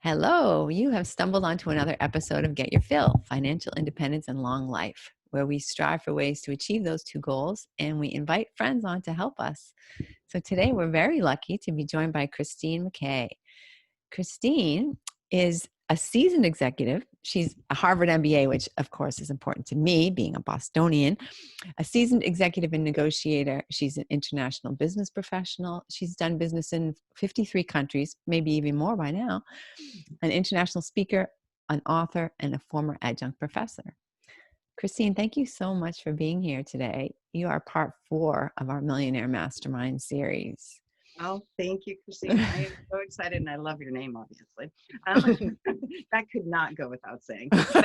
Hello, you have stumbled onto another episode of Get Your Fill Financial Independence and Long Life, where we strive for ways to achieve those two goals and we invite friends on to help us. So today we're very lucky to be joined by Christine McKay. Christine is a seasoned executive. She's a Harvard MBA, which of course is important to me, being a Bostonian. A seasoned executive and negotiator. She's an international business professional. She's done business in 53 countries, maybe even more by now. An international speaker, an author, and a former adjunct professor. Christine, thank you so much for being here today. You are part 4 of our Millionaire Mastermind series. Oh, thank you, Christine. I am so excited, and I love your name, obviously. Um, that could not go without saying. But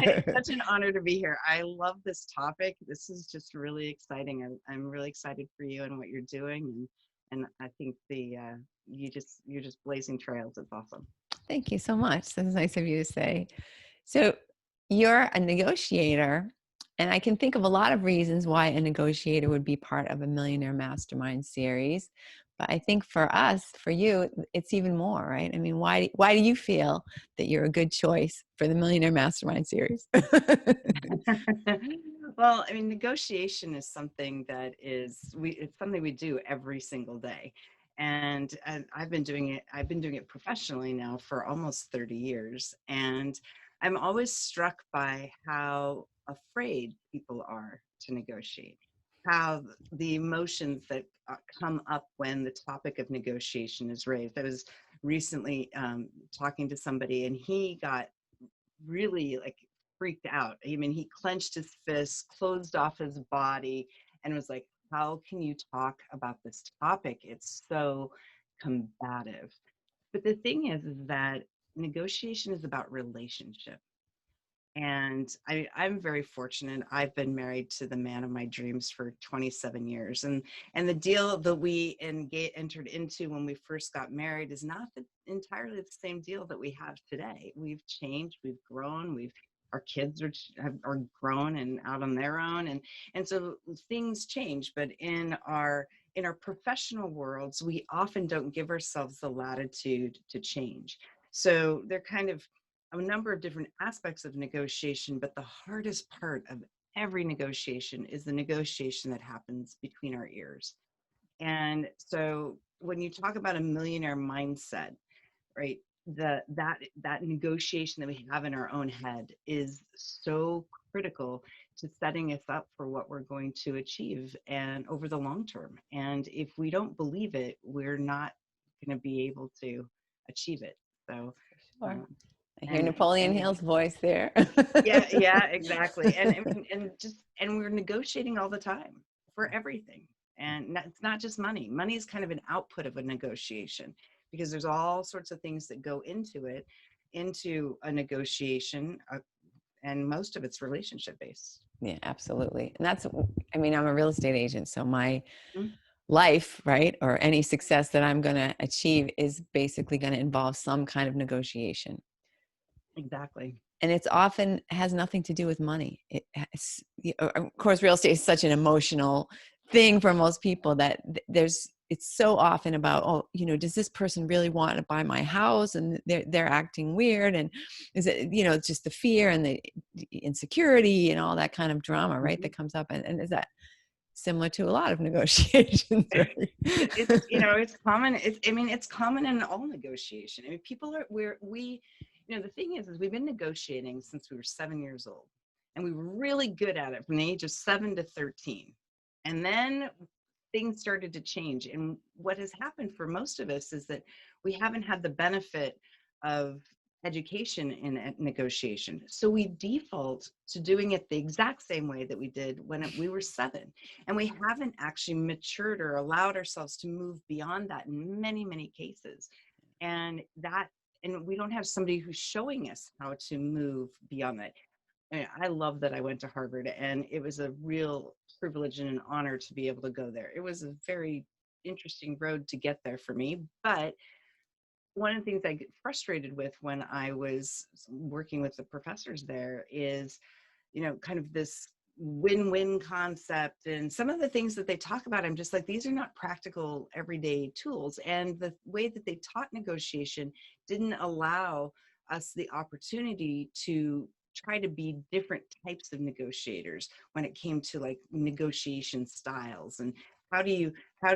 it's such an honor to be here. I love this topic. This is just really exciting. I'm really excited for you and what you're doing, and I think you're just blazing trails. It's awesome. Thank you so much. That's nice of you to say. So you're a negotiator, and I can think of a lot of reasons why a negotiator would be part of a Millionaire Mastermind series. But I think for us, for you, it's even more, right? I mean, why do you feel that you're a good choice for the Millionaire Mastermind series? Well, I mean, negotiation is something that it's something we do every single day. And I've been doing it. I've been doing it professionally now for almost 30 years. And I'm always struck by how afraid people are to negotiate, how the emotions that come up when the topic of negotiation is raised. I was recently talking to somebody, and he got really like freaked out. I mean, he clenched his fists, closed off his body, and was like, how can you talk about this topic? It's so combative. But the thing is that negotiation is about relationship. And I'm very fortunate. I've been married to the man of my dreams for 27 years. And the deal that we entered into when we first got married is not entirely the same deal that we have today. We've changed, we've grown, our kids are grown and out on their own. And so things change, but in our professional worlds, we often don't give ourselves the latitude to change. So they're kind of a number of different aspects of negotiation, but the hardest part of every negotiation is the negotiation that happens between our ears. And so when you talk about a millionaire mindset, right, that negotiation that we have in our own head is so critical to setting us up for what we're going to achieve and over the long term. And if we don't believe it, we're not going to be able to achieve it. So Sure. um, I hear and Napoleon and Hill's voice there. yeah, exactly. And we're negotiating all the time for everything. And it's not just money. Money is kind of an output of a negotiation because there's all sorts of things that go into it, into a negotiation, and most of it's relationship based. Yeah, absolutely. And I mean, I'm a real estate agent, so my Mhm. life, right, or any success that I'm going to achieve is basically going to involve some kind of negotiation. Exactly. And it's often has nothing to do with money. Of course, real estate is such an emotional thing for most people that it's so often about, oh, does this person really want to buy my house? And they're acting weird. And is it, it's just the fear and the insecurity and all that kind of drama, right, Mhm. that comes up. And is that similar to a lot of negotiations, right? It's common. It's common in all negotiation. I mean, people are the thing is we've been negotiating since we were 7 years old, and we were really good at it from the age of 7 to 13, and then things started to change. And what has happened for most of us is that we haven't had the benefit of education in negotiation. So we default to doing it the exact same way that we did when we were 7. And we haven't actually matured or allowed ourselves to move beyond that in many, many cases. And we don't have somebody who's showing us how to move beyond that. I love that I went to Harvard, and it was a real privilege and an honor to be able to go there. It was a very interesting road to get there for me. But one of the things I get frustrated with when I was working with the professors there is, kind of this win-win concept, and some of the things that they talk about, I'm just like, these are not practical everyday tools. And the way that they taught negotiation didn't allow us the opportunity to try to be different types of negotiators when it came to like negotiation styles. And how do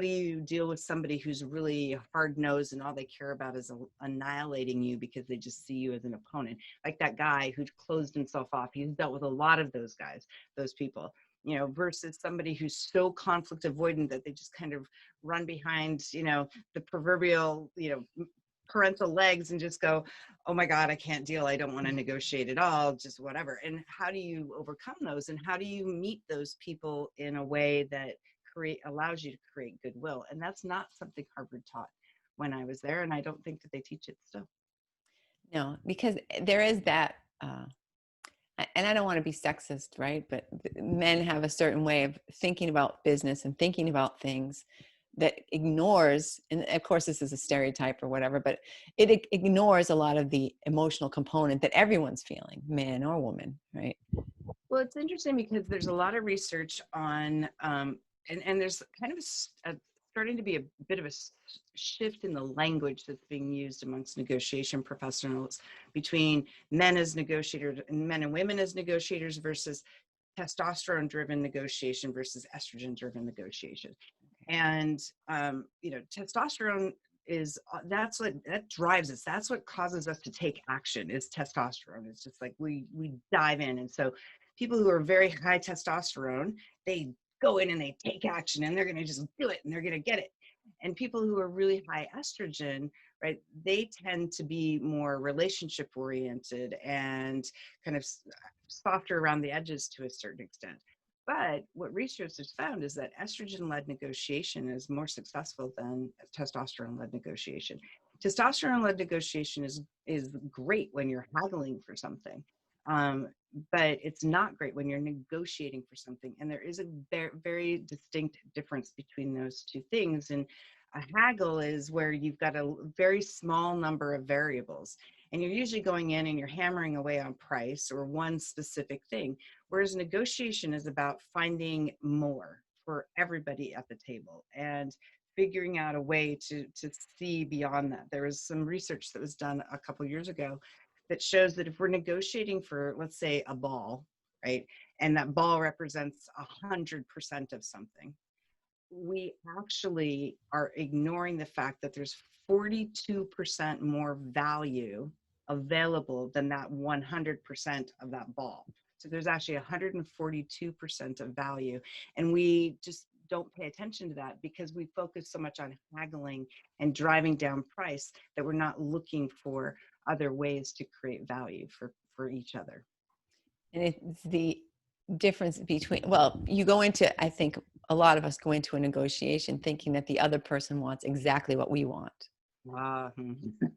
you deal with somebody who's really hard-nosed and all they care about is annihilating you because they just see you as an opponent, like that guy who closed himself off. He's dealt with a lot of those guys, those people, you know, versus somebody who's so conflict avoidant that they just kind of run behind, you know, the proverbial, you know, parental legs and just go, oh my God, I can't deal. I don't want to negotiate at all, just whatever. And how do you overcome those? And how do you meet those people in a way that allows you to create goodwill? And that's not something Harvard taught when I was there. And I don't think that they teach it still. No, because there is that, and I don't want to be sexist, right? But men have a certain way of thinking about business and thinking about things that ignores, and of course this is a stereotype or whatever, but it ignores a lot of the emotional component that everyone's feeling, man or woman, right? Well, it's interesting because there's a lot of research on, and there's kind of starting to be a bit of a shift in the language that's being used amongst negotiation professionals between men as negotiators and men and women as negotiators versus testosterone-driven negotiation versus estrogen-driven negotiation. And, you know, testosterone is, that drives us. That's what causes us to take action is testosterone. It's just like we dive in. And so people who are very high testosterone, they go in and they take action and they're going to just do it and they're going to get it. And people who are really high estrogen, right, they tend to be more relationship oriented and kind of softer around the edges to a certain extent. But what research has found is that estrogen-led negotiation is more successful than testosterone-led negotiation. Testosterone-led negotiation is great when you're haggling for something, but it's not great when you're negotiating for something. And there is a very distinct difference between those two things. And a haggle is where you've got a very small number of variables, and you're usually going in and you're hammering away on price or one specific thing. Whereas negotiation is about finding more for everybody at the table and figuring out a way to see beyond that. There was some research that was done a couple of years ago that shows that if we're negotiating for, let's say, a ball, right, and that ball represents 100% of something, we actually are ignoring the fact that there's 42% more value available than that 100% of that ball. So there's actually 142% of value. And we just don't pay attention to that because we focus so much on haggling and driving down price that we're not looking for other ways to create value for each other. And it's the difference between, well, you go into, I think a lot of us go into a negotiation thinking that the other person wants exactly what we want.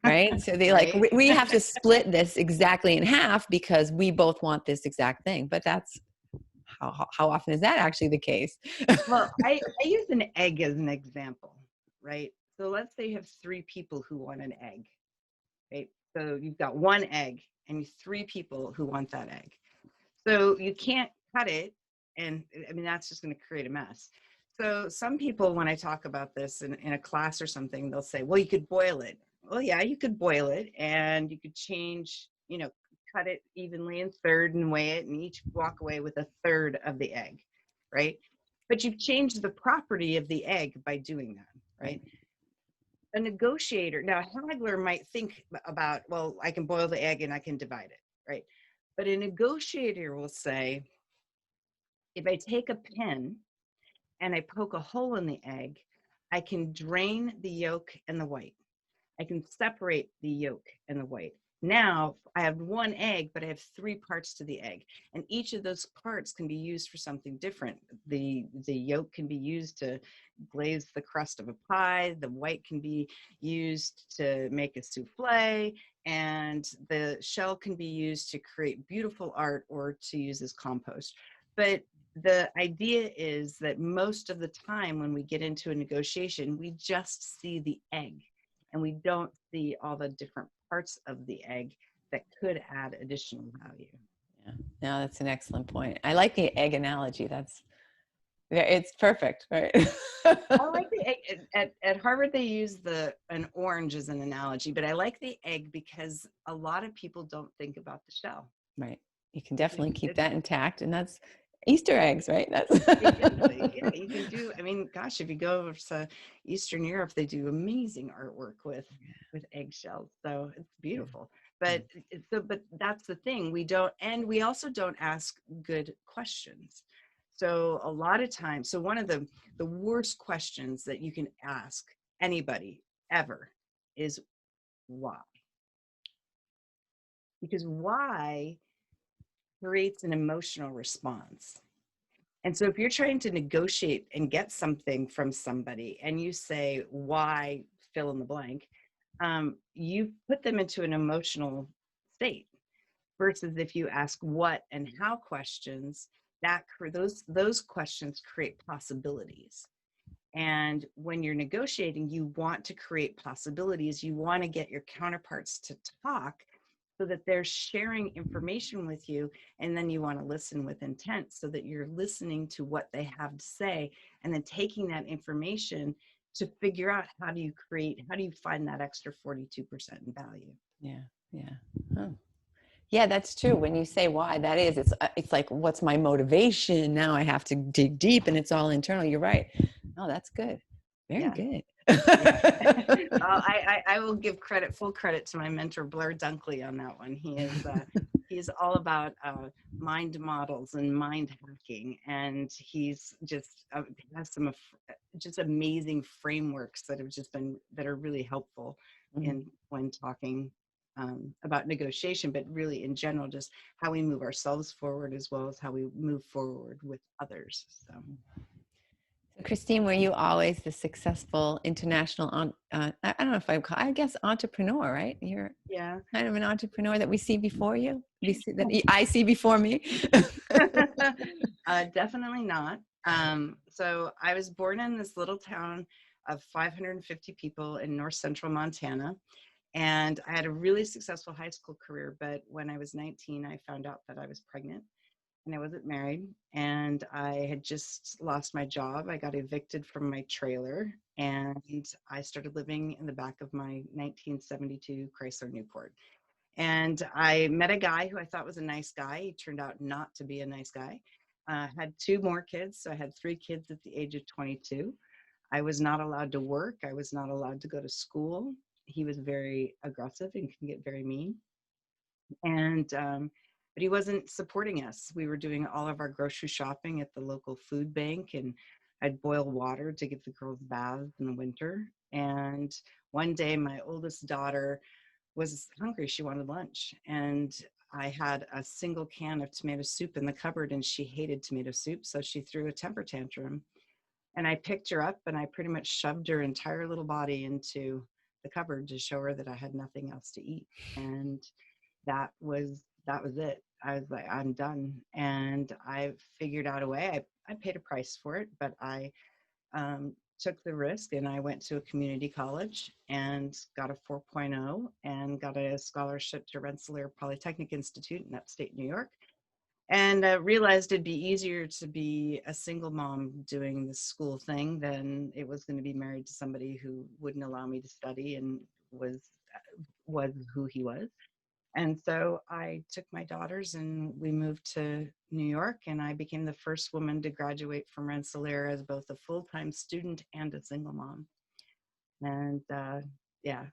Right? So they Right? like, we have to split this exactly in half because we both want this exact thing. But that's, how often is that actually the case? Well, I use an egg as an example, right? So let's say you have 3 people who want an egg, right? So you've got 1 egg and 3 people who want that egg. So you can't cut it. And I mean, that's just going to create a mess. So some people, when I talk about this in a class or something, they'll say, well, you could boil it. Well, yeah, you could boil it and you could change, you know, cut it evenly in third and weigh it and each walk away with a third of the egg, right? But you've changed the property of the egg by doing that, right? A negotiator, now a haggler might think about, well, I can boil the egg and I can divide it, right? But a negotiator will say, if I take a pin and I poke a hole in the egg, I can drain the yolk and the white. I can separate the yolk and the white. Now I have 1 egg, but I have 3 parts to the egg. And each of those parts can be used for something different. The yolk can be used to glaze the crust of a pie. The white can be used to make a souffle. And the shell can be used to create beautiful art or to use as compost. But the idea is that most of the time when we get into a negotiation, we just see the egg. And we don't see all the different parts of the egg that could add additional value. Yeah. No, that's an excellent point. I like the egg analogy. It's perfect, right? I like the egg. At Harvard, they use an orange as an analogy, but I like the egg because a lot of people don't think about the shell. Right. You can You can, definitely keep that intact, and that's Easter eggs, right? That's exactly. Yeah, you can do. I mean, gosh, if you go to Eastern Europe, they do amazing artwork with eggshells. So it's yeah. beautiful. But that's the thing. We also don't ask good questions. So a lot of times, so one of the worst questions that you can ask anybody ever is why? Because why creates an emotional response. And so if you're trying to negotiate and get something from somebody and you say, why fill in the blank, you put them into an emotional state versus if you ask what and how questions, those questions create possibilities. And when you're negotiating, you want to create possibilities. You want to get your counterparts to talk so that they're sharing information with you. And then you want to listen with intent so that you're listening to what they have to say and then taking that information to figure out how do you find that extra 42% in value. Yeah. Yeah. Oh. Yeah, that's true. When you say why, it's like, what's my motivation? Now I have to dig deep, and it's all internal. You're right. Oh, that's good. Very Yeah. good. Yeah. I will give full credit to my mentor, Blair Dunkley, on that one. He's all about mind models and mind hacking, and he's just has some just amazing frameworks that are really helpful Mhm. in when talking about negotiation, but really in general, just how we move ourselves forward as well as how we move forward with others. So. So, Christine, were you always the successful international, I don't know if I guess entrepreneur, right? You're Yeah. kind of an entrepreneur that we see before you, I see before me. Definitely not. So I was born in this little town of 550 people in north central Montana. And I had a really successful high school career. But when I was 19, I found out that I was pregnant and I wasn't married. And I had just lost my job. I got evicted from my trailer and I started living in the back of my 1972 Chrysler Newport. And I met a guy who I thought was a nice guy. He turned out not to be a nice guy. Had two more kids. So I had three kids at the age of 22. I was not allowed to work. I was not allowed to go to school. He was very aggressive and can get very mean. And, but he wasn't supporting us. We were doing all of our grocery shopping at the local food bank, and I'd boil water to give the girls baths in the winter. And one day, my oldest daughter was hungry. She wanted lunch. And I had a single can of tomato soup in the cupboard and she hated tomato soup. So she threw a temper tantrum. And I picked her up and I pretty much shoved her entire little body into the cupboard to show her that I had nothing else to eat. And that was it. I was like, I'm done. And I figured out a way. I paid a price for it, but I took the risk and I went to a community college and got a 4.0 and got a scholarship to Rensselaer Polytechnic Institute in upstate New York. And realized it'd be easier to be a single mom doing this school thing than it was going to be married to somebody who wouldn't allow me to study and was who he was. And so I took my daughters and we moved to New York, and I became the first woman to graduate from Rensselaer as both a full-time student and a single mom. And yeah,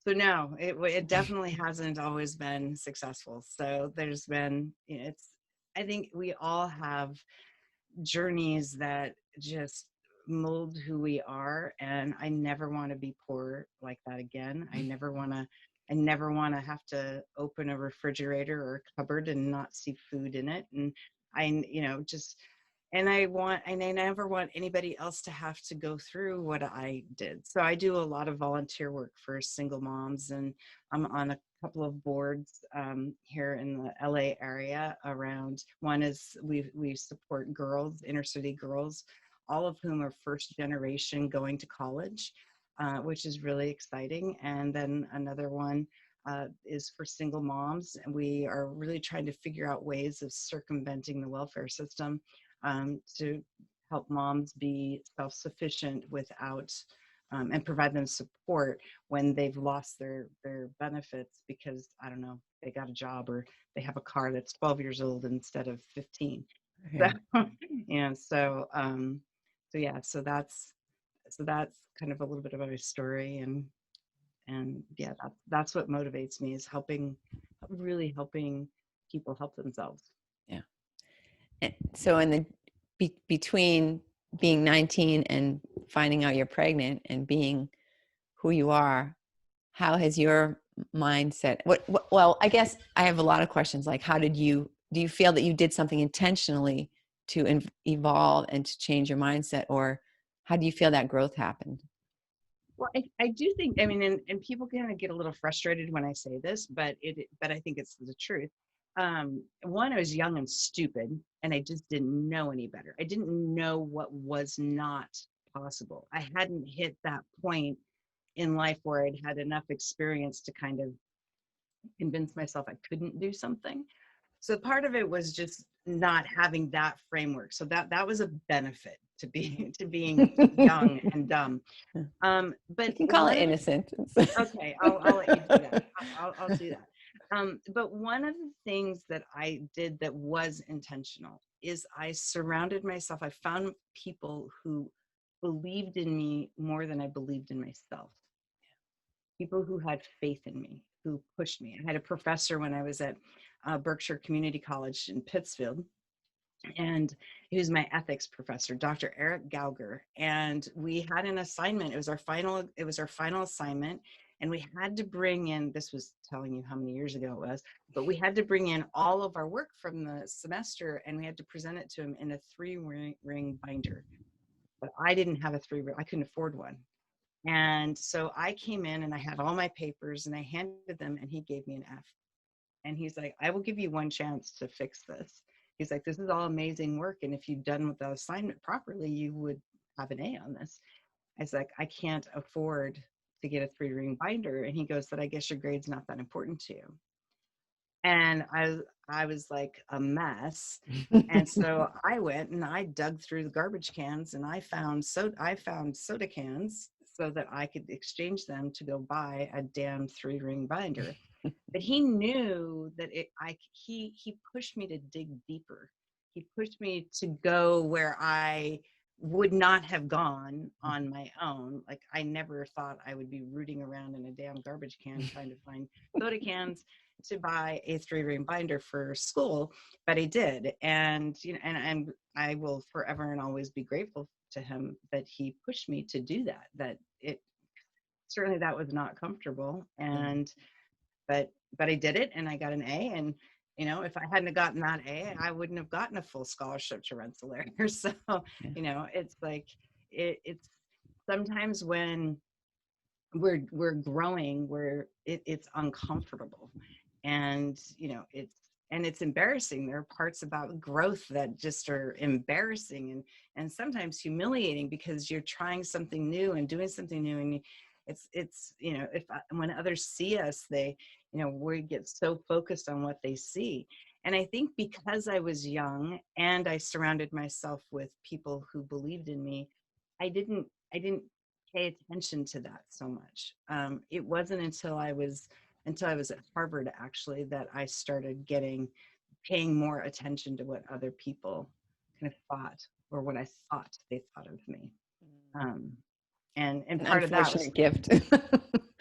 no, it definitely hasn't always been successful. So there's been, I think we all have journeys that just mold who we are, and I never want to be poor like that again. I never want to have to open a refrigerator or a cupboard and not see food in it. And just I never want anybody else to have to go through what I did. So I do a lot of volunteer work for single moms, and I'm on a couple of boards here in the LA area around. One is we support girls, inner city girls, all of whom are first generation going to college, which is really exciting. And then another one is for single moms, and we are really trying to figure out ways of circumventing the welfare system to help moms be self-sufficient without and provide them support when they've lost their benefits because, I don't know, they got a job or they have a car that's 12 years old instead of 15. So, Right. and so yeah, so that's kind of a little bit about my story, and yeah, that's what motivates me, is really helping people help themselves. Yeah. So in the between being 19 and finding out you're pregnant and being who you are, how has your mindset, well, I guess I have a lot of questions, like how did you, do you feel that you did something intentionally to evolve and to change your mindset, or how do you feel that growth happened? Well, I do think, I mean, and people kind of get a little frustrated when I say this, but I think it's the truth. One, I was young and stupid, and I just didn't know any better. I didn't know what was not possible. I hadn't hit that point in life where I'd had enough experience to kind of convince myself I couldn't do something. So part of it was just not having that framework. So that was a benefit to being to being young and dumb. You But can call it one of the innocent. Okay, I'll let you do that. I'll do that. But one of the things that I did that was intentional is I surrounded myself. I found people who believed in me more than I believed in myself. People who had faith in me, who pushed me. I had a professor when I was at Berkshire Community College in Pittsfield, and he was my ethics professor, Dr. Eric Gauger. And we had an assignment. It was our final assignment. And we had to bring in, this was telling you how many years ago it was, but we had to bring in all of our work from the semester, and we had to present it to him in a 3-ring binder. But I didn't have a 3-ring, I couldn't afford one. And so I came in and I had all my papers and I handed them, and he gave me an F. And he's like, I will give you one chance to fix this. He's like, this is all amazing work, and if you'd done with the assignment properly, you would have an A on this. I was like, I can't afford to get a 3-ring binder. And he goes, but I guess your grade's not that important to you. And I was like a mess. And so I went and I dug through the garbage cans, and I found soda cans so that I could exchange them to go buy a damn 3-ring binder. But he knew that he pushed me to dig deeper. He pushed me to go where I would not have gone on my own. Like, I never thought I would be rooting around in a damn garbage can trying to find soda cans to buy a 3-ring binder for school, but he did. And I will forever and always be grateful to him that he pushed me to do that. That it certainly, that was not comfortable, and but I did it, and I got an A. And if I hadn't gotten that A, I wouldn't have gotten a full scholarship to Rensselaer. So Yeah. it's like it's sometimes when we're growing, where it's uncomfortable, and it's embarrassing. There are parts about growth that just are embarrassing, and sometimes humiliating, because you're trying something new and doing something new, and it's when others see us, they we get so focused on what they see. And I think because I was young and I surrounded myself with people who believed in me, I didn't pay attention to that so much. It wasn't until I was at Harvard, actually, that I started paying more attention to what other people kind of thought, or what I thought they thought of me. Um, and An part of that was, unfortunate gift.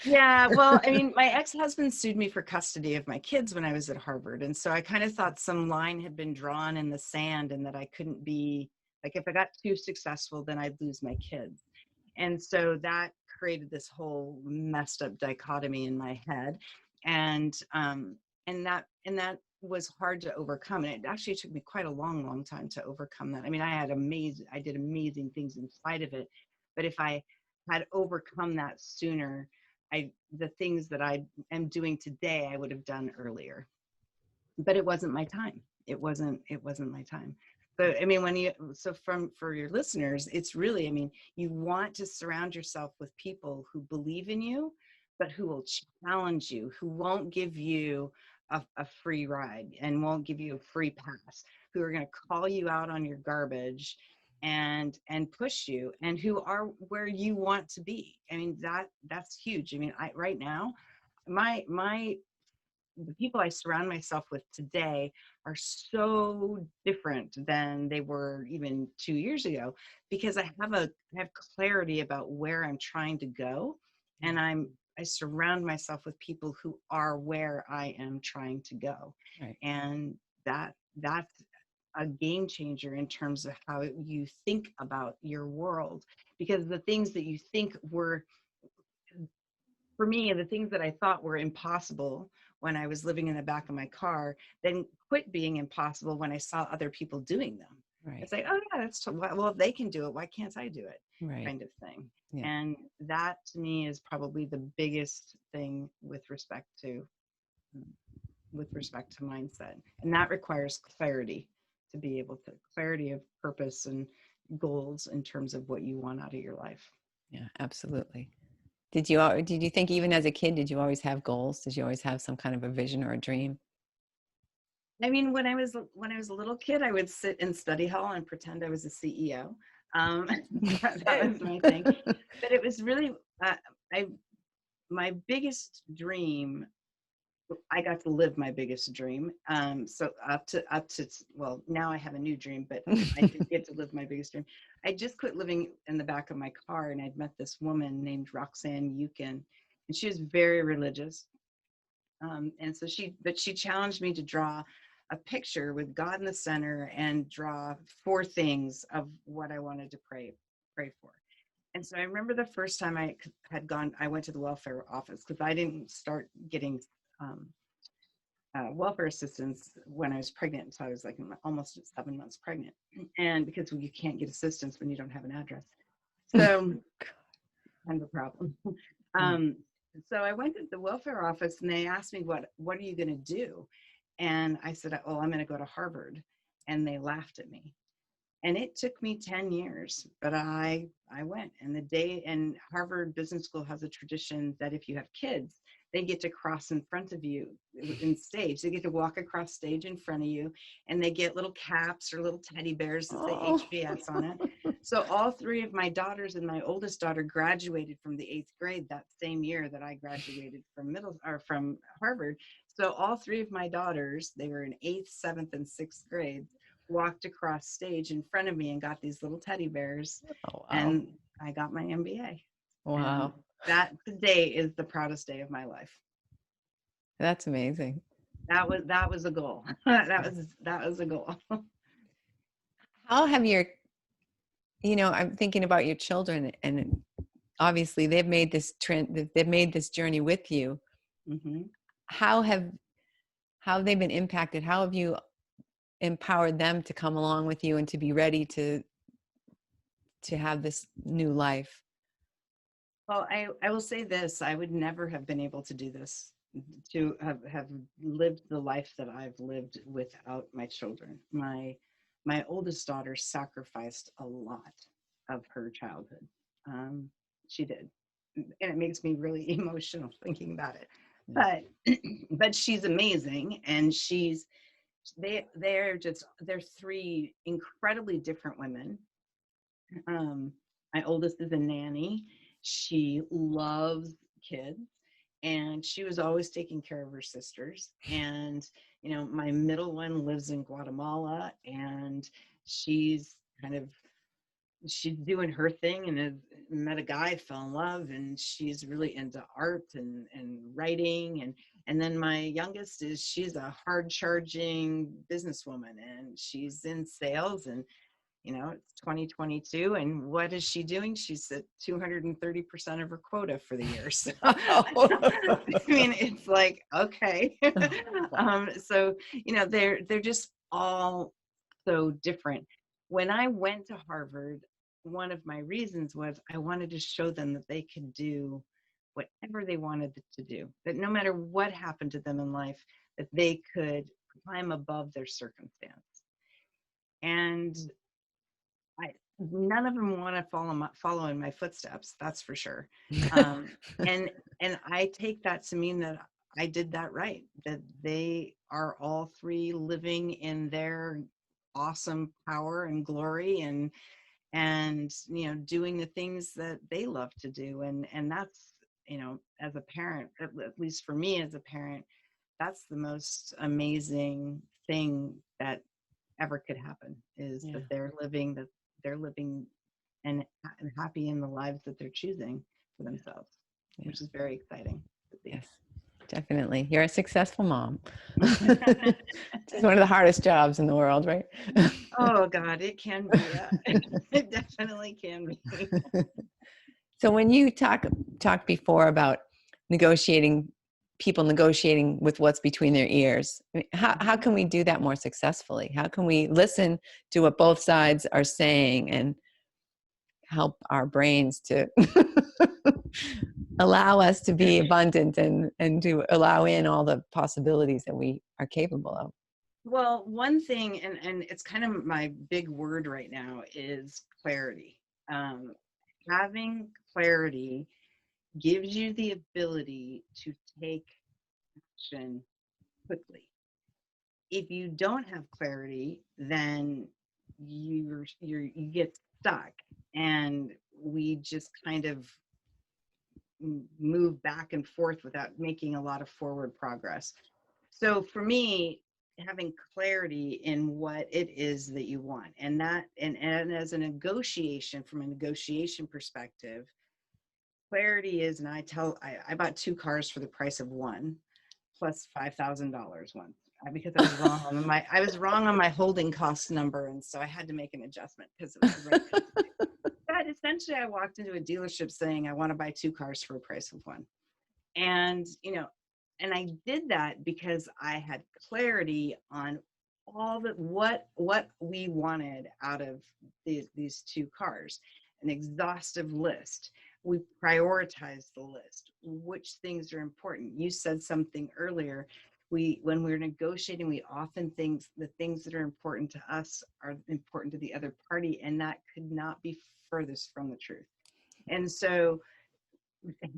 yeah, well, I mean, my ex-husband sued me for custody of my kids when I was at Harvard. And so I kind of thought some line had been drawn in the sand, and that I couldn't be, like, if I got too successful, then I'd lose my kids. And so that created this whole messed up dichotomy in my head. And that was hard to overcome. And it actually took me quite a long time to overcome that. I mean, I did amazing things in spite of it. But if I had overcome that sooner, the things that I am doing today, I would have done earlier. But it wasn't my time. It wasn't my time. So I mean, for your listeners, it's really, I mean, you want to surround yourself with people who believe in you, but who will challenge you, who won't give you a free ride and won't give you a free pass, who are going to call you out on your garbage and push you, and who are where you want to be. I mean, that's huge. I mean, right now, my the people I surround myself with today are so different than they were even 2 years ago, because I have clarity about where I'm trying to go, and I surround myself with people who are where I am trying to go. Right. And that's a game changer in terms of how you think about your world, because the things that you think were, for me, the things that I thought were impossible when I was living in the back of my car, then quit being impossible when I saw other people doing them. Right. It's like, oh yeah, well, if they can do it, why can't I do it? Right. Kind of thing. Yeah. And that to me is probably the biggest thing with respect to mindset. And that requires clarity, to be able to clarity of purpose and goals in terms of what you want out of your life. Yeah, absolutely. Did you think even as a kid, did you always have goals? Did you always have some kind of a vision or a dream? I mean, when I was a little kid, I would sit in study hall and pretend I was a CEO. That was my thing. But it was really, I my biggest dream. I got to live my biggest dream. So well, now I have a new dream, but I did get to live my biggest dream. I just quit living in the back of my car, and I'd met this woman named Roxanne Yukin, and she was very religious. And so she challenged me to draw a picture with God in the center and draw 4 things of what I wanted to pray for. And so I remember the first time I went to the welfare office, because I didn't start getting um, welfare assistance when I was pregnant until I was like almost 7 months pregnant. And because you can't get assistance when you don't have an address. So kind of a problem. Um, so I went to the welfare office, and they asked me, what are you going to do? And I said, oh, I'm going to go to Harvard. And they laughed at me. And it took me 10 years, but I went. And Harvard Business School has a tradition that if you have kids, they get to cross in front of you in stage. They get to walk across stage in front of you, and they get little caps or little teddy bears that say Oh. HBS on it. So all 3 of my daughters and my oldest daughter graduated from the 8th grade that same year that I graduated from Harvard. So all 3 of my daughters, they were in 8th, 7th, and 6th grades, walked across stage in front of me and got these little teddy bears, Oh, wow. and I got my MBA. Wow. And that today is the proudest day of my life. That's amazing. That was a goal. that was a goal. How have I'm thinking about your children, and obviously they've made this journey with you. Mm-hmm. How have they been impacted? How have you empowered them to come along with you and to be ready to have this new life? Well, I will say this: I would never have been able to do this, to have lived the life that I've lived without my children. My oldest daughter sacrificed a lot of her childhood. She did, and it makes me really emotional thinking about it. But but she's amazing, and they're 3 incredibly different women. My oldest is a nanny. She loves kids, and she was always taking care of her sisters. And my middle one lives in Guatemala, and she's she's doing her thing, and met a guy, fell in love, and she's really into art and writing. And then my youngest she's a hard charging businesswoman, and she's in sales. And it's 2022, and what is she doing? She's at 230% of her quota for the year. So I mean, it's like, okay. So they're just all so different. When I went to Harvard, one of my reasons was I wanted to show them that they could do whatever they wanted to do, that no matter what happened to them in life, that they could climb above their circumstance. And none of them want to follow in my footsteps. That's for sure. Um, and I take that to mean that I did that right. That they are all three living in their awesome power and glory, and doing the things that they love to do. And that's, as a parent, at least for me as a parent, that's the most amazing thing that ever could happen, is Yeah. that they're living and happy in the lives that they're choosing for themselves, Yeah. which is very exciting to see. Yes. Definitely. You're a successful mom. It's one of the hardest jobs in the world, right? Oh God, it can be. Yeah. It definitely can be. So when you talked before about people negotiating with what's between their ears, I mean, how Mhm. can we do that more successfully? How can we listen to what both sides are saying and help our brains to allow us to be abundant and to allow in all the possibilities that we are capable of? Well, one thing, and it's kind of my big word right now, is clarity. Um, Having clarity gives you the ability to take action quickly. If you don't have clarity, then you get stuck, and we just kind of move back and forth without making a lot of forward progress. So for me, having clarity in what it is that you want, and as a negotiation, from a negotiation perspective, clarity is, and I bought two cars for the price of one, plus $5,000 once, because I was wrong on my holding cost number, and so I had to make an adjustment because it was the right price. But essentially, I walked into a dealership saying I want to buy two cars for a price of one, and and I did that because I had clarity on all that what we wanted out of these two cars, an exhaustive list. We prioritized the list, which things are important. You said something earlier. When we're negotiating, we often think the things that are important to us are important to the other party, and that could not be furthest from the truth. And so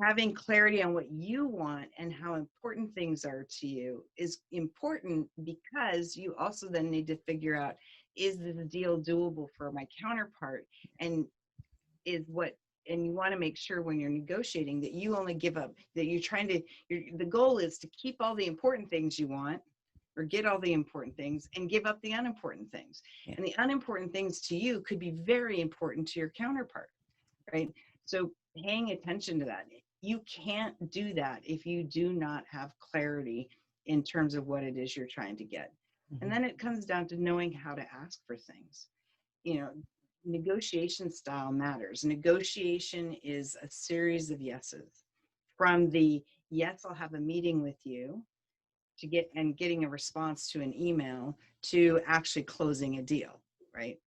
having clarity on what you want and how important things are to you is important, because you also then need to figure out, is this deal doable for my counterpart? And is what and you want to make sure when you're negotiating that you only give up, that the goal is to keep all the important things you want, or get all the important things and give up the unimportant things. Yeah. And the unimportant things to you could be very important to your counterpart, right? So paying attention to that. You can't do that if you do not have clarity in terms of what it is you're trying to get. And Mhm. then it comes down to knowing how to ask for things. You know, negotiation style matters. Negotiation is a series of yeses. From the yes, I'll have a meeting with you, to getting a response to an email, to actually closing a deal, right?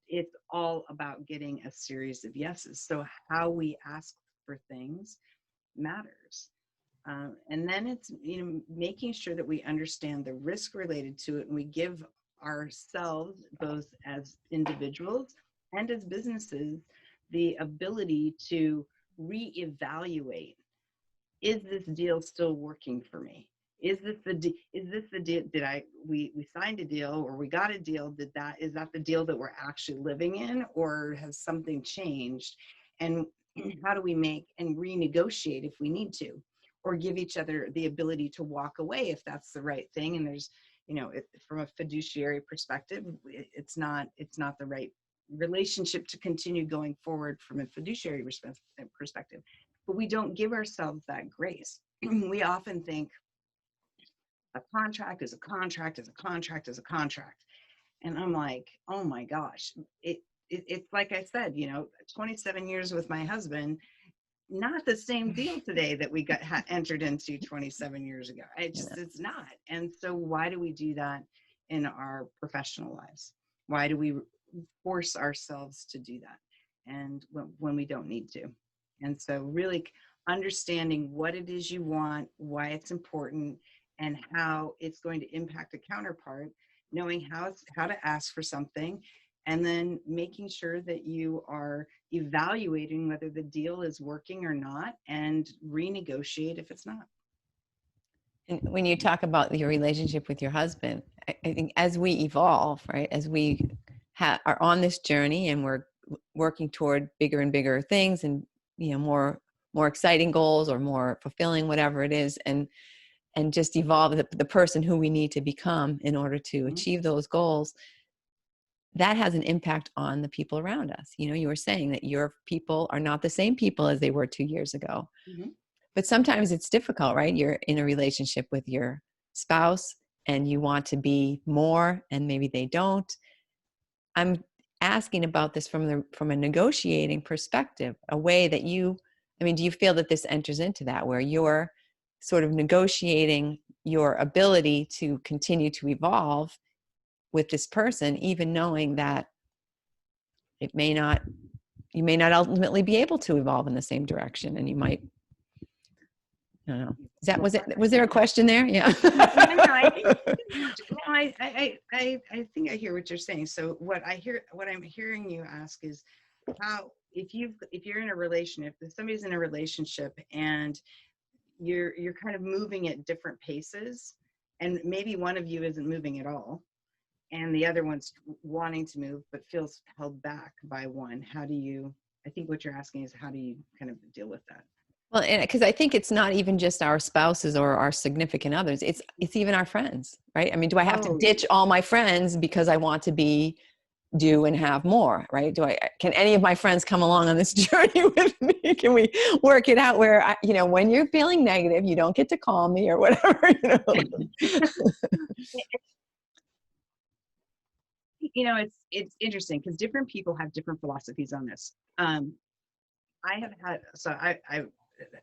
It's all about getting a series of yeses. So how we ask for things matters. And then it's making sure that we understand the risk related to it, and we give ourselves, both as individuals and as businesses, the ability to reevaluate, is this deal still working for me? Is this the deal? We signed a deal, or we got a deal? Is that the deal that we're actually living in, or has something changed? And how do we make and renegotiate if we need to, or give each other the ability to walk away if that's the right thing? And there's, from a fiduciary perspective, it's not the right relationship to continue going forward from a fiduciary perspective. But we don't give ourselves that grace. We often think a contract is a contract is a contract is a contract. And I'm like, oh my gosh, it's like I said, 27 years with my husband, not the same deal today that we entered into 27 years ago. It's not. And so why do we do that in our professional lives? Why do we force ourselves to do that, and when we don't need to? And so really understanding what it is you want, why it's important, and how it's going to impact a counterpart, knowing how to ask for something, and then making sure that you are evaluating whether the deal is working or not and renegotiate if it's not. And when you talk about your relationship with your husband, I think as we evolve, right, as we are on this journey and we're working toward bigger and bigger things, and more exciting goals or more fulfilling, whatever it is, and just evolve the person who we need to become in order to Mhm, achieve those goals, that has an impact on the people around us. You were saying that your people are not the same people as they were 2 years ago. mhm. But sometimes it's difficult, right? You're in a relationship with your spouse and you want to be more, and maybe they don't. I'm asking about this from a negotiating perspective, a way that do you feel that this enters into that, where you're sort of negotiating your ability to continue to evolve with this person, even knowing that it may not, you may not ultimately be able to evolve in the same direction, and you might, I don't know. Well, Was there a question there? Yeah. no, I think no, I think I hear what you're saying. So what I'm hearing you ask is how, if you're in a relationship, if somebody's in a relationship and you're kind of moving at different paces, and maybe one of you isn't moving at all, and the other one's wanting to move but feels held back by one. How do you? I think what you're asking is how do you kind of deal with that? Well, because I think it's not even just our spouses or our significant others. It's even our friends, right? I mean, do I have to Oh, ditch all my friends because I want to do and have more, right? Can any of my friends come along on this journey with me? Can we work it out where when you're feeling negative, you don't get to call me or whatever. it's interesting because different people have different philosophies on this. I have had so I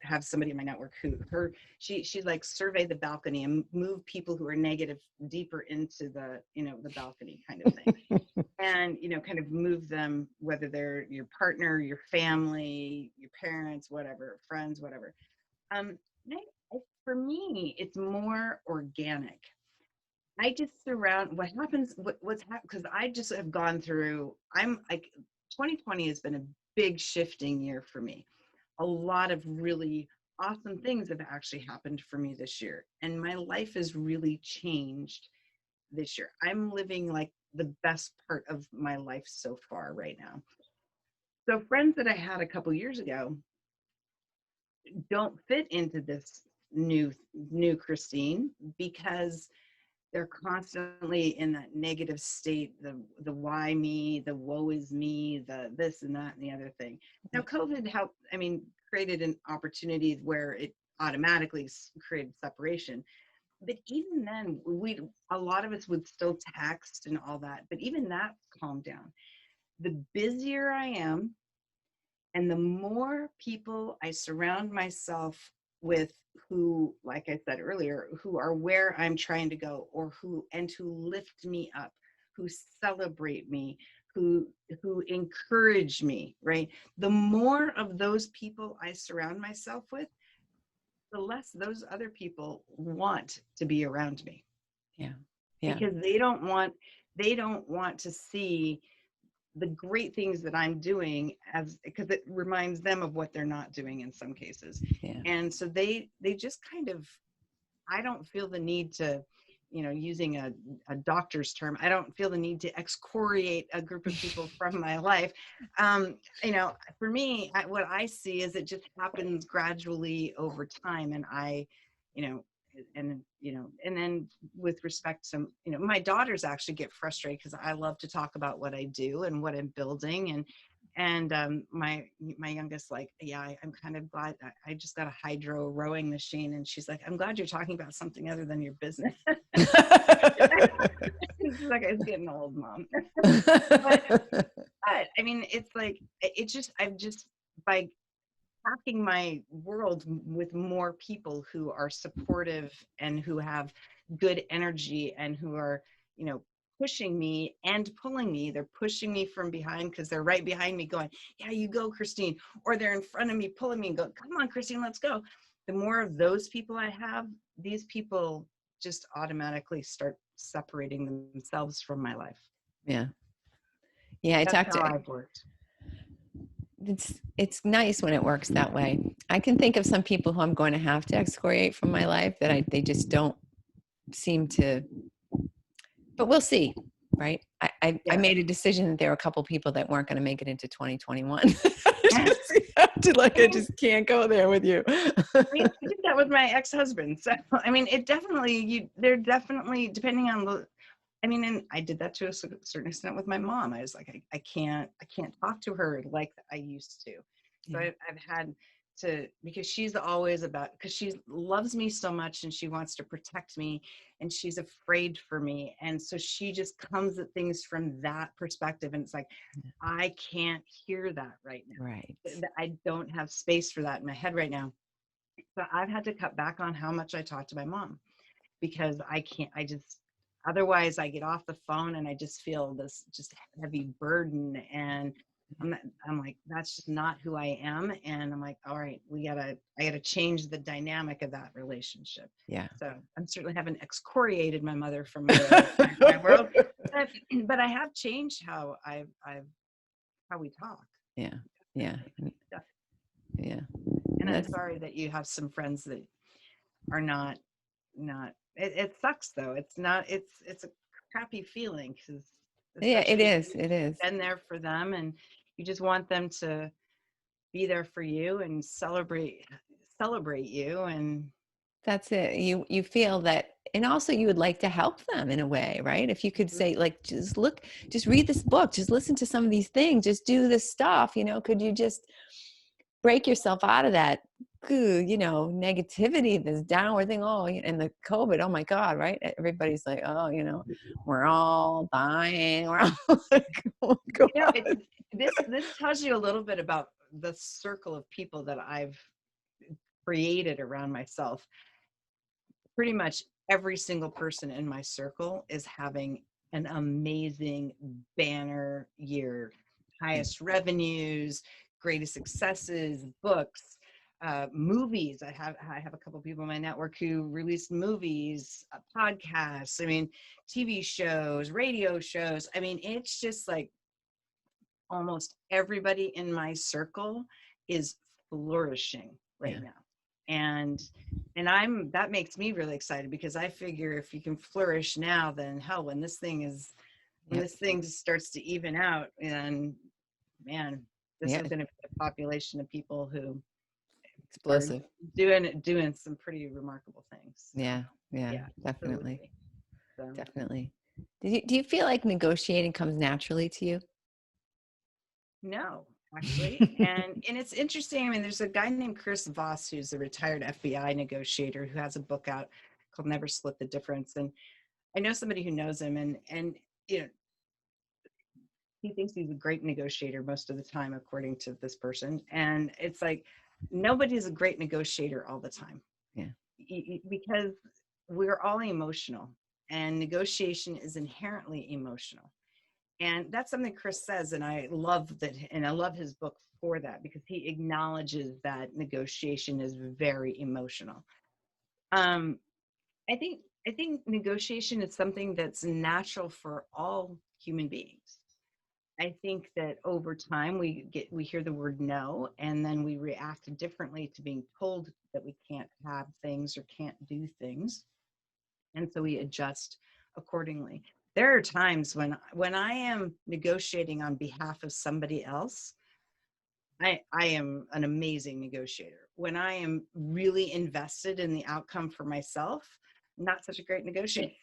have somebody in my network who she's like survey the balcony and move people who are negative deeper into the balcony kind of thing, and kind of move them, whether they're your partner, your family, your parents, whatever, friends, whatever. Um, for me, it's more organic. I just surround what happens, what's happened, because I just have gone through, I'm like, 2020 has been a big shifting year for me. A lot of really awesome things have actually happened for me this year. And my life has really changed this year. I'm living like the best part of my life so far right now. So friends that I had a couple years ago don't fit into this new Christine, because they're constantly in that negative state, the why me, the woe is me, the this and that and the other thing. Now COVID helped, created an opportunity where it automatically created separation. But even then, a lot of us would still text and all that, but even that calmed down. The busier I am, and the more people I surround myself with, who, like I said earlier, who are where I'm trying to go, or who lift me up, who celebrate me, who encourage me, right? The more of those people I surround myself with, the less those other people want to be around me, Yeah. Yeah. because they don't want to see the great things that I'm doing, as because it reminds them of what they're not doing in some cases. Yeah. And so they just kind of, I don't feel the need to, using a doctor's term, I don't feel the need to excoriate a group of people from my life. For me, what I see is it just happens gradually over time. And you know, and then with respect to, my daughters actually get frustrated because I love to talk about what I do and what I'm building. And my youngest, like, yeah, I'm kind of glad I just got a hydro rowing machine, and she's like, I'm glad you're talking about something other than your business. She's like, it's getting old, Mom. But it's like, I've just, by packing my world with more people who are supportive and who have good energy and who are, pushing me and pulling me. They're pushing me from behind because they're right behind me going, yeah, you go, Christine. Or they're in front of me pulling me and go, come on, Christine, let's go. The more of those people I have, these people just automatically start separating themselves from my life. Yeah. Yeah, I That's talked how to I've worked. it's nice when it works that way. I can think of some people who I'm going to have to excoriate from my life that they just don't seem to, but we'll see, right? I Yeah. made a decision that there were a couple people that weren't going to make it into 2021. I just can't go there with you. I did that with my ex-husband. So, I mean, they're definitely, depending on and I did that to a certain extent with my mom. I was like, I can't talk to her like I used to. So Yeah. I've had to, because she's always because she loves me so much and she wants to protect me and she's afraid for me. And so she just comes at things from that perspective. And it's like, I can't hear that right Right. now. I don't have space for that in my head right now. So I've had to cut back on how much I talk to my mom because I can't, otherwise I get off the phone and I just feel this just heavy burden. And I'm like, that's just not who I am. And I'm like, all right, I gotta change the dynamic of that relationship. Yeah. So I'm certainly haven't excoriated my mother from my world, but I have changed how we talk. Yeah. Yeah. Definitely. Yeah. And I'm That's, sorry that you have some friends that are not it sucks though. It's a crappy feeling because yeah, it especially if is. you've It is. been there for them and you just want them to be there for you and celebrate you. And That's it. You feel that, and also you would like to help them in a way, right? If you could say, like, just look, just read this book, just listen to some of these things, just do this stuff, could you just break yourself out of that, negativity, this downward thing? Oh, and the COVID, oh my God, right? Everybody's like, oh, we're all dying. We're all like, oh God. this tells you a little bit about the circle of people that I've created around myself. Pretty much every single person in my circle is having an amazing banner year, Yeah. highest revenues, greatest successes, books, movies. I have a couple of people in my network who released movies, podcasts. I mean, TV shows, radio shows. I mean, it's just like almost everybody in my circle is flourishing right Yeah. now. And that makes me really excited because I figure if you can flourish now, then hell, when Yep. this thing starts to even out, and man, this Yeah. is going to be a population of people who are Explosive. doing some pretty remarkable things. So Yeah. Yeah. yeah, Definitely. absolutely. So Definitely. Do you feel like negotiating comes naturally to you? no, actually. And it's interesting. I mean, there's a guy named Chris Voss who's a retired FBI negotiator who has a book out called Never Split the Difference. And I know somebody who knows him and you know, he thinks he's a great negotiator most of the time, according to this person. And it's like nobody's a great negotiator all the time. Yeah. Because we're all emotional and negotiation is inherently emotional. And that's something Chris says, and I love that, and I love his book for that because he acknowledges that negotiation is very emotional. Um, I think negotiation is something that's natural for all human beings. I think that over time we hear the word no, and then we react differently to being told that we can't have things or can't do things, and so we adjust accordingly. There are times when I am negotiating on behalf of somebody else, I am an amazing negotiator. When I am really invested in the outcome for myself, not such a great negotiator.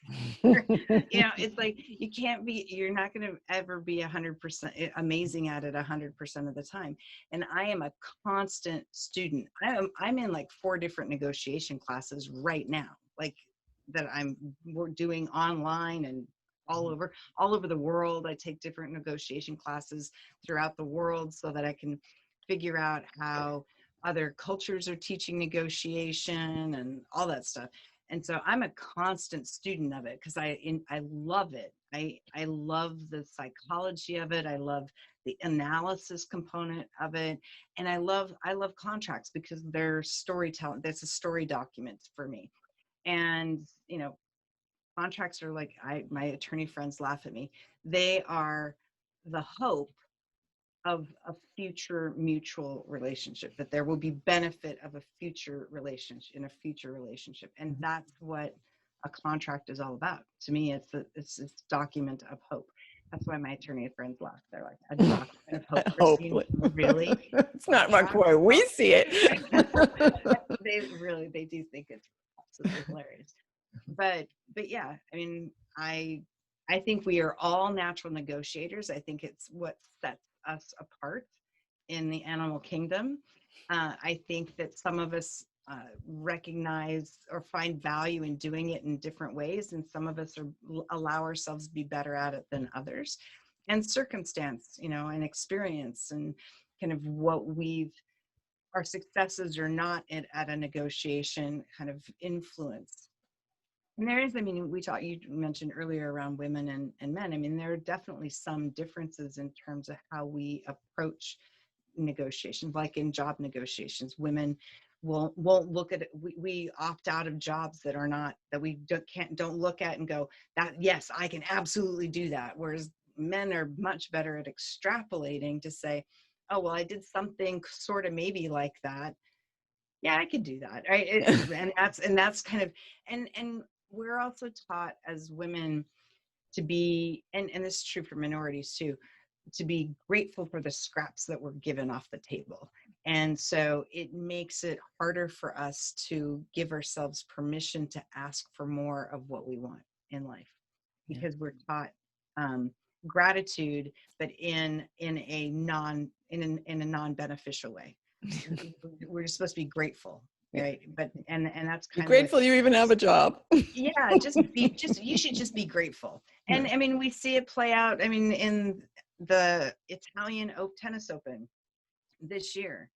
It's like you're not going to ever be 100% amazing at it 100% of the time. And I am a constant student. I'm in like 4 different negotiation classes right now, like that we're doing online and all over the world. I take different negotiation classes throughout the world so that I can figure out how other cultures are teaching negotiation and all that stuff. And so I'm a constant student of it because I love it. I love the psychology of it. I love the analysis component of it. And I love contracts because they're storytelling. That's a story document for me. And contracts are like, my attorney friends laugh at me. They are the hope of a future mutual relationship, that there will be benefit of a future relationship in a future relationship. And that's what a contract is all about. To me, it's this document of hope. That's why my attorney friends laugh. They're like, a document of hope, Christine, Hopefully. really? It's not much where we see it. They do think it's absolutely hilarious. But yeah, I mean, I think we are all natural negotiators. I think it's what sets us apart in the animal kingdom. I think that some of us recognize or find value in doing it in different ways, and some of us allow ourselves to be better at it than others. And circumstance, and experience, and kind of our successes or not at a negotiation kind of influence. And there is, I mean, you mentioned earlier around women and men. I mean, there are definitely some differences in terms of how we approach negotiations, like in job negotiations. Women won't look at it. We opt out of jobs that are not, that we don't look at and go, that, yes, I can absolutely do that. Whereas men are much better at extrapolating to say, oh, well, I did something sort of maybe like that. Yeah, I could do that. Right. And that's kind of, and we're also taught as women to be, and this is true for minorities too, to be grateful for the scraps that were given off the table. And so it makes it harder for us to give ourselves permission to ask for more of what we want in life, because we're taught gratitude, but in a non-beneficial way. We're supposed to be grateful, right? But and that's You're kind of grateful you even have a job. yeah, you should just be grateful. And I mean, we see it play out, I mean, in the Italian Tennis Open this year.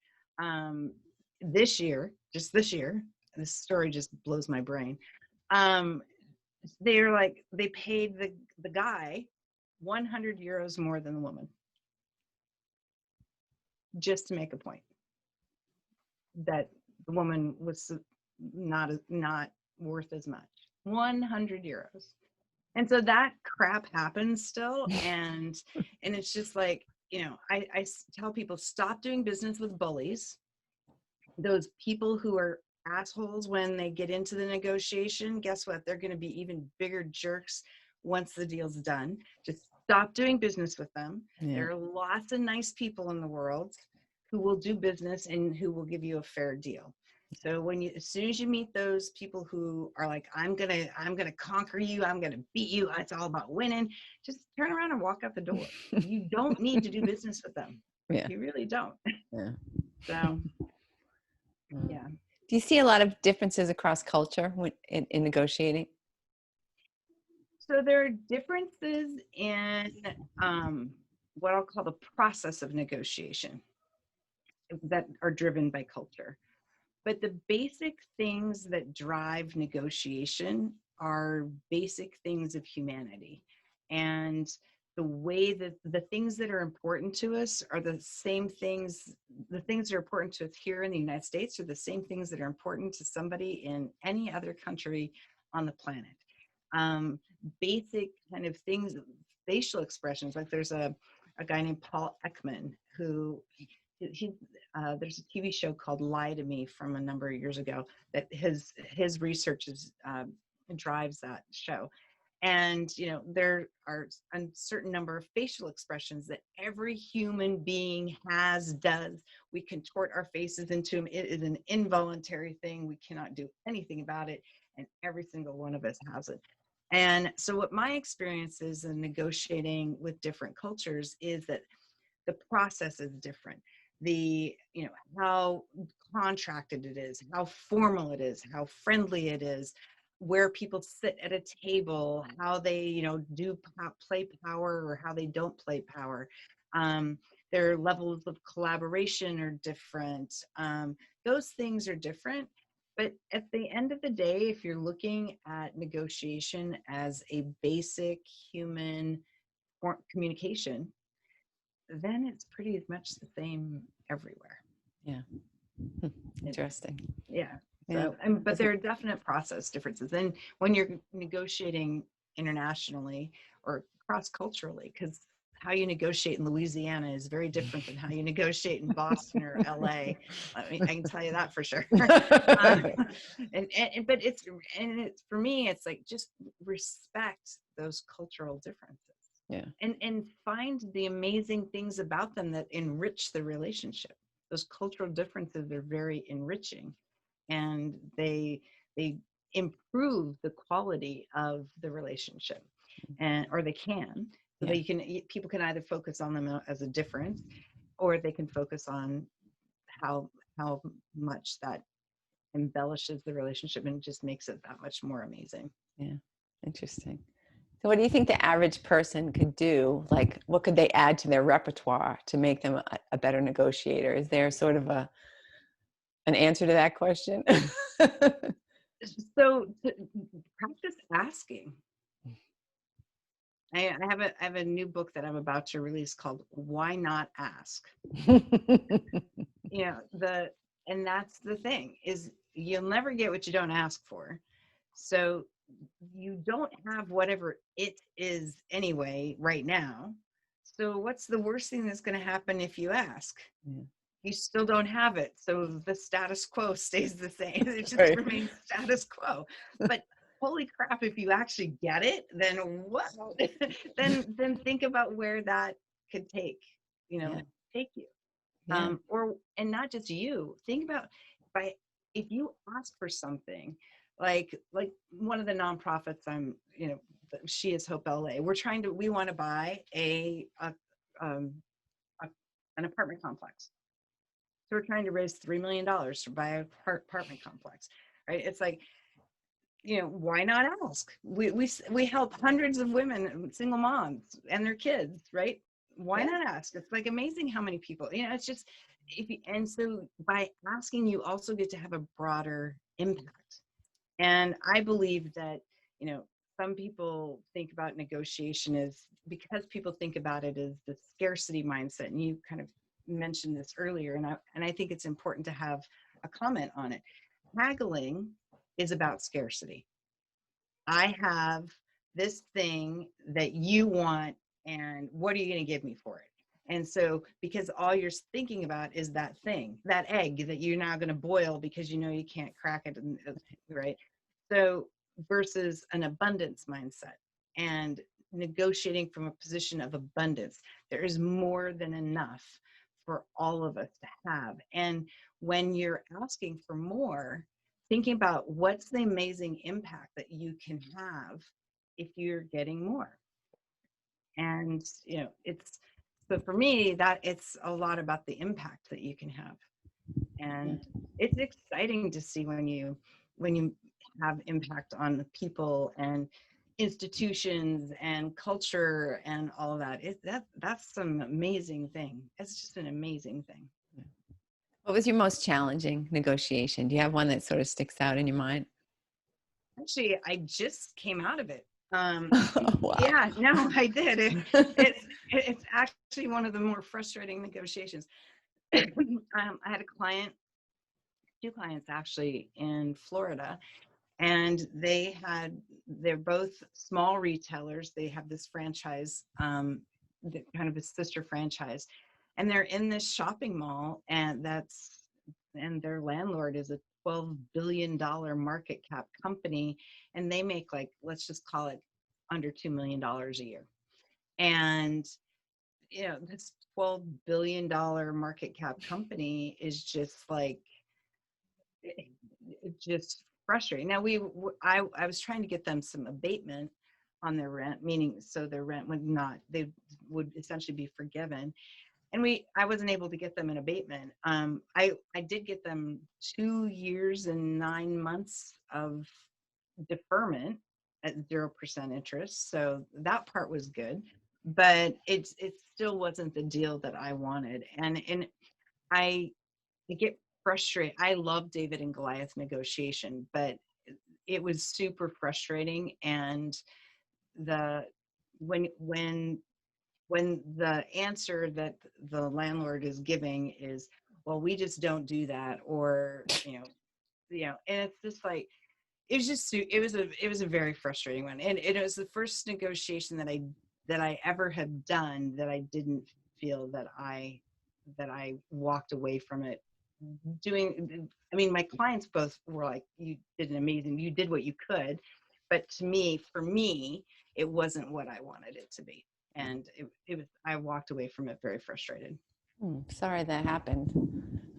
Just this year, this story just blows my brain. They paid the guy 100 euros more than the woman, just to make a point that the woman was not worth as much. 100 euros. And so that crap happens still. And it's just like, I tell people, stop doing business with bullies. Those people who are assholes when they get into the negotiation, guess what? They're going to be even bigger jerks once the deal's done. Just stop doing business with them. Yeah. There are lots of nice people in the world who will do business and who will give you a fair deal. So as soon as you meet those people who are like, I'm gonna conquer you, I'm gonna beat you, it's all about winning, just turn around and walk out the door. You don't need to do business with them. Yeah. You really don't. Yeah. So, yeah. Do you see a lot of differences across culture in negotiating? So there are differences in what I'll call the process of negotiation that are driven by culture. But the basic things that drive negotiation are basic things of humanity. And the way that the things that are important to us are the same things, the things that are important to us here in the United States are the same things that are important to somebody in any other country on the planet. Basic kind of things, facial expressions, like there's a guy named Paul Ekman who there's a TV show called Lie to Me from a number of years ago that his research drives that show. And, there are a certain number of facial expressions that every human being does. We contort our faces into them. It is an involuntary thing. We cannot do anything about it. And every single one of us has it. And so what my experience is in negotiating with different cultures is that the process is different. How contracted it is, how formal it is, how friendly it is, where people sit at a table, how they, do play power or how they don't play power. Their levels of collaboration are different. Those things are different. But at the end of the day, if you're looking at negotiation as a basic human communication, then it's pretty much the same everywhere. Yeah. Interesting. Yeah. So, but there are definite process differences. And when you're negotiating internationally or cross-culturally, because how you negotiate in Louisiana is very different than how you negotiate in Boston or LA. I can tell you that for sure. uh, but it's for me, it's like just respect those cultural differences. Yeah. And find the amazing things about them that enrich the relationship. Those cultural differences are very enriching, and they improve the quality of the relationship, and or they can, so Yeah. that people can either focus on them as a difference, or they can focus on how much that embellishes the relationship and just makes it that much more amazing. Yeah. Interesting. So what do you think the average person could do? Like, what could they add to their repertoire to make them a better negotiator? Is there sort of an answer to that question? So practice asking. I have a new book that I'm about to release called Why Not Ask? You know, and that's the thing, is you'll never get what you don't ask for. So you don't have whatever it is anyway right now. So what's the worst thing that's going to happen if you ask? Yeah. You still don't have it. So the status quo stays the same. It just Right. remains status quo. But holy crap, if you actually get it, then what? then think about where that could Yeah. take you. Yeah. And not just you. Think about, by if you ask for something, like one of the nonprofits She Is Hope LA. We want to buy um, a an apartment complex. So we're trying to raise $3 million to buy a apartment complex, right? It's like, why not ask? We help hundreds of women, single moms and their kids, right? Why Yeah. not ask? It's like amazing how many people, it's just, and so by asking, you also get to have a broader impact. And I believe that, some people think about negotiation as, because people think about it as the scarcity mindset. And you kind of mentioned this earlier, and I think it's important to have a comment on it. Haggling is about scarcity. I have this thing that you want, and what are you going to give me for it? And so, because all you're thinking about is that thing, that egg that you're now going to boil because you can't crack it, right? So, versus an abundance mindset and negotiating from a position of abundance, there is more than enough for all of us to have. And when you're asking for more, thinking about what's the amazing impact that you can have if you're getting more. And it's, so for me, that it's a lot about the impact that you can have. Yeah. And it's exciting to see when you have impact on the people and institutions and culture and all of that. That's some amazing thing. It's just an amazing thing. What was your most challenging negotiation? Do you have one that sort of sticks out in your mind? Actually, I just came out of it. Wow. Yeah, no, I did. It's actually one of the more frustrating negotiations. I had two clients actually in Florida, and they're both small retailers. They have this franchise, kind of a sister franchise, and they're in this shopping mall, and their landlord is a $12 billion market cap company, and they make, like, let's just call it under $2 million a year. And this $12 billion market cap company is just like, just frustrating. Now I was trying to get them some abatement on their rent, meaning so their rent they would essentially be forgiven. And I wasn't able to get them an abatement. I did get them 2 years and 9 months of deferment at 0% interest. So that part was good, but it still wasn't the deal that I wanted. And I get frustrated. I love David and Goliath negotiation, but it was super frustrating. And the when the answer that the landlord is giving is, well, we just don't do that, or and it's just like, it was a very frustrating one. And it was the first negotiation that I that I ever have done that I didn't feel that I walked away from it doing. I mean, my clients both were like, you did you did what you could. But for me, it wasn't what I wanted it to be. And I walked away from it very frustrated. Sorry that happened.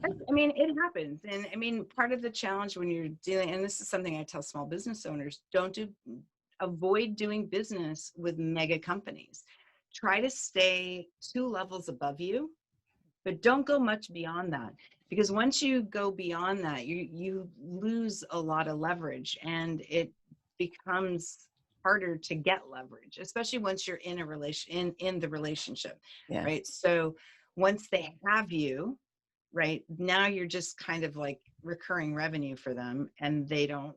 I mean, it happens. And I mean, part of the challenge when you're dealing, and this is something I tell small business owners, avoid doing business with mega companies. Try to stay 2 levels above you, but don't go much beyond that, because once you go beyond that, you lose a lot of leverage, and it becomes harder to get leverage, especially once you're in the relationship. Yeah. Right? So once they have you, right, now you're just kind of like recurring revenue for them, and they don't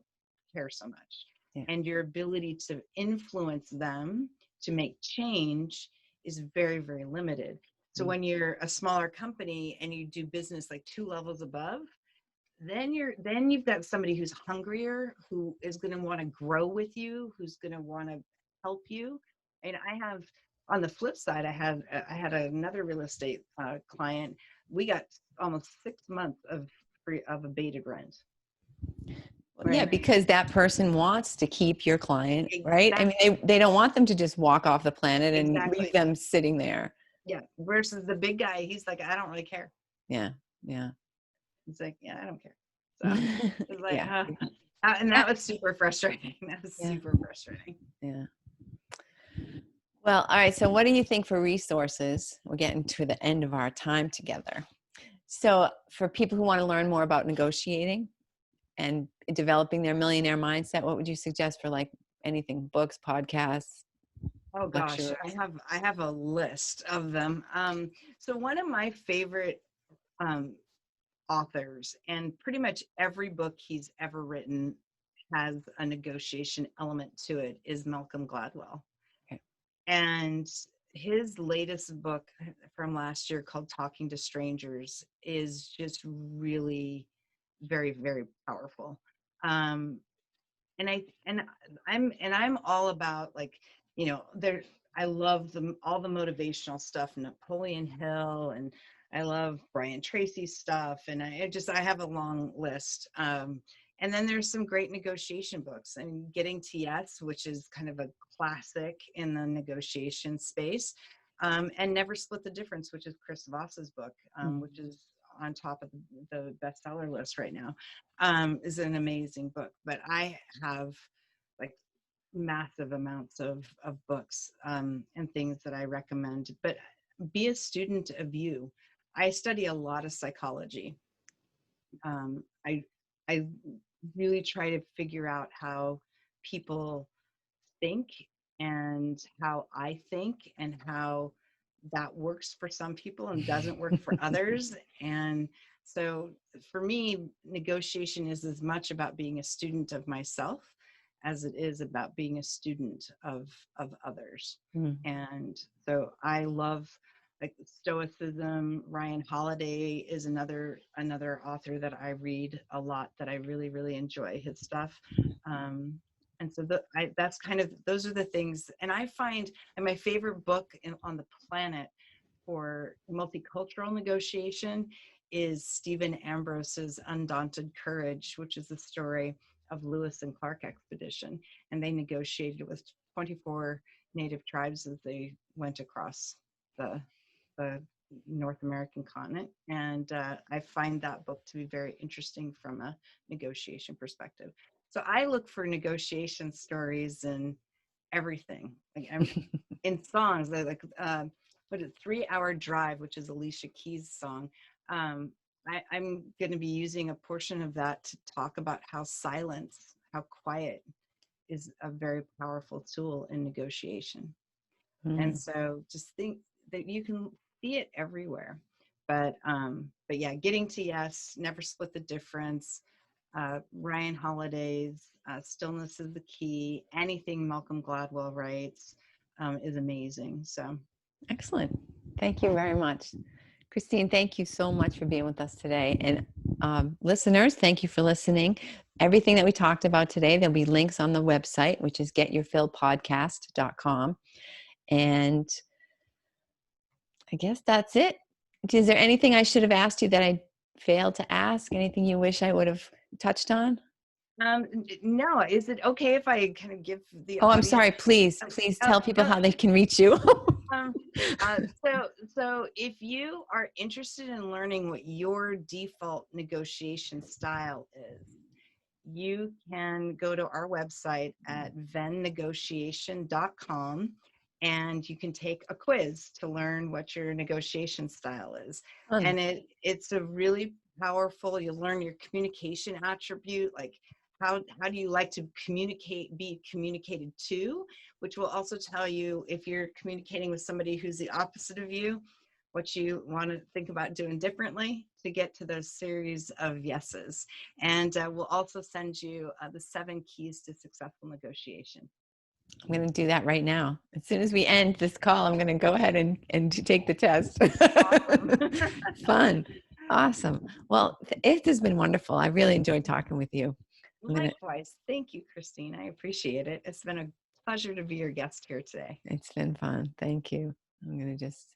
care so much. Yeah. And your ability to influence them to make change is very, very limited. So when you're a smaller company and you do business like 2 levels above, then you've got somebody who's hungrier, who is going to want to grow with you, who's going to want to help you. And on the flip side, I had another real estate client. We got almost 6 months of abated rent. Yeah, Right. because that person wants to keep your client, right? I mean, Exactly. they don't want them to just walk off the planet and leave Exactly. them sitting there. Yeah. Versus the big guy, he's like, I don't really care. Yeah. Yeah. He's like, yeah, I don't care. So it's like, Yeah. and that was super frustrating. That was Yeah. super frustrating. Yeah. Well, all right. So what do you think for resources? We're getting to the end of our time together. So for people who want to learn more about negotiating and developing their millionaire mindset, what would you suggest for like anything, books, podcasts, Oh gosh, lectures? I have a list of them. So one of my favorite authors, and pretty much every book he's ever written has a negotiation element to it, is Malcolm Gladwell. Okay. And his latest book from last year, called Talking to Strangers, is just really very, very powerful. And I'm all about, like, I love all the motivational stuff, Napoleon Hill, and I love Brian Tracy's stuff, and I have a long list. And then there's some great negotiation books, and Getting to Yes, which is kind of a classic in the negotiation space, and Never Split the Difference, which is Chris Voss's book, which is on top of the bestseller list right now, is an amazing book. But I have like massive amounts of books and things that I recommend. But be a student of you. I study a lot of psychology. I really try to figure out how people think and how I think, and how that works for some people and doesn't work for others. And so for me, negotiation is as much about being a student of myself as it is about being a student of others. And so I love, like, Stoicism. Ryan Holiday is another author that I read a lot, that I really, really enjoy his stuff. And so that's kind of, those are the things. And I find, and my favorite book on the planet for multicultural negotiation is Stephen Ambrose's Undaunted Courage, which is the story of Lewis and Clark expedition. And they negotiated with 24 native tribes as they went across the North American continent. And I find that book to be very interesting from a negotiation perspective. So I look for negotiation stories in everything. Like, in songs, like what is 3 Hour Drive, which is Alicia Keys' song. I'm going to be using a portion of that to talk about how silence, how quiet, is a very powerful tool in negotiation. And so just think that you can see it everywhere. But yeah, Getting to Yes, Never Split the Difference, Ryan Holiday's Stillness is the Key, anything Malcolm Gladwell writes is amazing. So Excellent. Thank you very much. Christine, thank you so much for being with us today. And listeners, thank you for listening. Everything that we talked about today, there'll be links on the website, which is getyourfillpodcast.com. And I guess that's it. Is there anything I should have asked you that I failed to ask? Anything you wish I would have touched on? No, is it okay if I kind of give the Oh, I'm audience? sorry. Please, Oh, please oh, tell people oh, how they can reach you. um, so if you are interested in learning what your default negotiation style is, you can go to our website at vennegotiation.com and you can take a quiz to learn what your negotiation style is. Fun. And it's a really powerful, you'll learn your communication attribute, like how do you like to be communicated to, which will also tell you if you're communicating with somebody who's the opposite of you, what you want to think about doing differently to get to those series of yeses. And we'll also send you the 7 keys to successful negotiation. I'm going to do that right now. As soon as we end this call, I'm going to go ahead and take the test. Awesome. Fun. Awesome. Well, it has been wonderful. I really enjoyed talking with you. Likewise. Thank you, Christine. I appreciate it. It's been a pleasure to be your guest here today. It's been fun. Thank you. I'm going to just